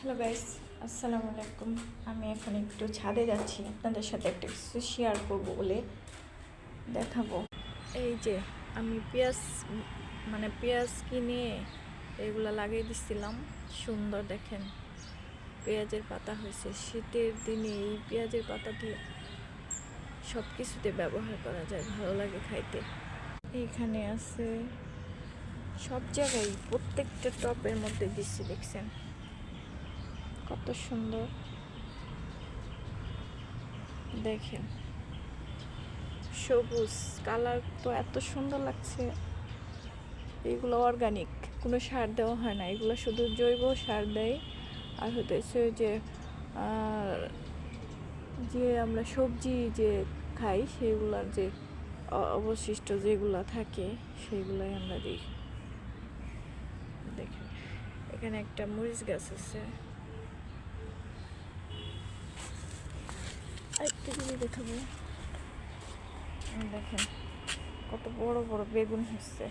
Hello guys, আসসালামু আলাইকুম। আমি এখন একটু ছাদে যাচ্ছি, আপনাদের সাথে একটা কিছু শেয়ার করবো বলে দেখাবো। এই যে আমি পেঁয়াজ কিনে এগুলা লাগিয়ে দিচ্ছিলাম। সুন্দর দেখেন পেঁয়াজের পাতা হয়েছে। শীতের দিনে এই পেঁয়াজের পাতা দিয়ে সব কিছুতে ব্যবহার করা যায়, ভালো লাগে খাইতে। এইখানে আছে সব জায়গায়, প্রত্যেকটা টপের মধ্যে দিচ্ছি, দেখছেন কত সুন্দর। দেখেন সবুজ কালার তো এত সুন্দর লাগছে। এগুলো অর্গানিক, কোনো সার দেওয়া হয় না, এগুলো শুধু জৈব সার দেয়। আর হতেছে যে আমরা সবজি যে খাই সেগুলোর যে অবশিষ্ট যেগুলো থাকে সেগুলোই আমরা দিই। দেখেন এখানে একটা মরিচ গাছ আছে। আরেকটা জিনিস দেখাবো, দেখেন কত বড় বড় বেগুন হচ্ছে।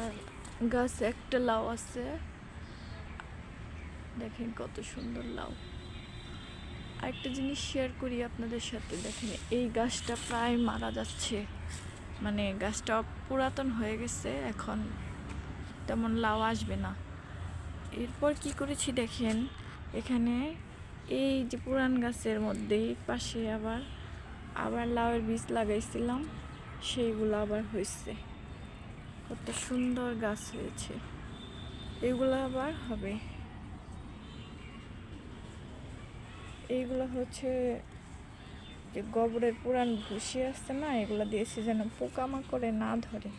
আর গাছে একটা লাউ আছে, দেখেন কত সুন্দর লাউ। আরেকটা জিনিস শেয়ার করি আপনাদের সাথে, দেখেন এই গাছটা প্রায় মারা যাচ্ছে, মানে গাছটা পুরাতন হয়ে গেছে, এখন তেমন লাউ আসবে না। এরপর কি করেছি দেখেন, এখানে এই যে পুরান গাছের মধ্যেই পাশে আবার লাউয়ের বীজ লাগাইছিলাম, সেইগুলো আবার হয়েছে। কত সুন্দর গাছ হয়েছে, এগুলো আবার হবে। এইগুলো হচ্ছে যে গোবরের পুরান ভুসি আসছে না, এগুলো দিয়েছি যেন পোকামাকড়ে না ধরে।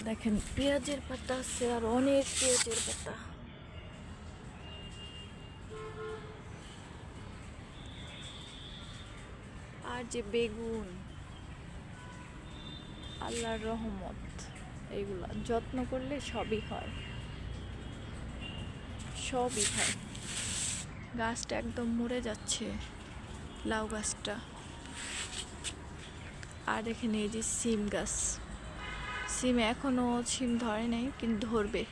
দেখেন পেঁয়াজের পাতা আছে, আর অনেক পেঁয়াজের পাতা। আর যে বেগুন, আল্লাহর রহমত, এইগুলা যত্ন করলে সবই হয়, সবই হয়। গাছটা একদম মরে যাচ্ছে, লাউ গাছটা। আর এখানে এই যে সিম গাছ, সিম এখনো সিম ধরে নাই, কিন্তু ধরবে।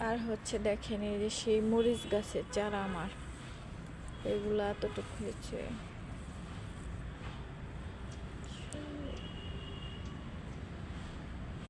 আর হচ্ছে দেখেন এই যে সেই মরিচ গাছের চারা আমার, এগুলা এতটুকু হয়েছে।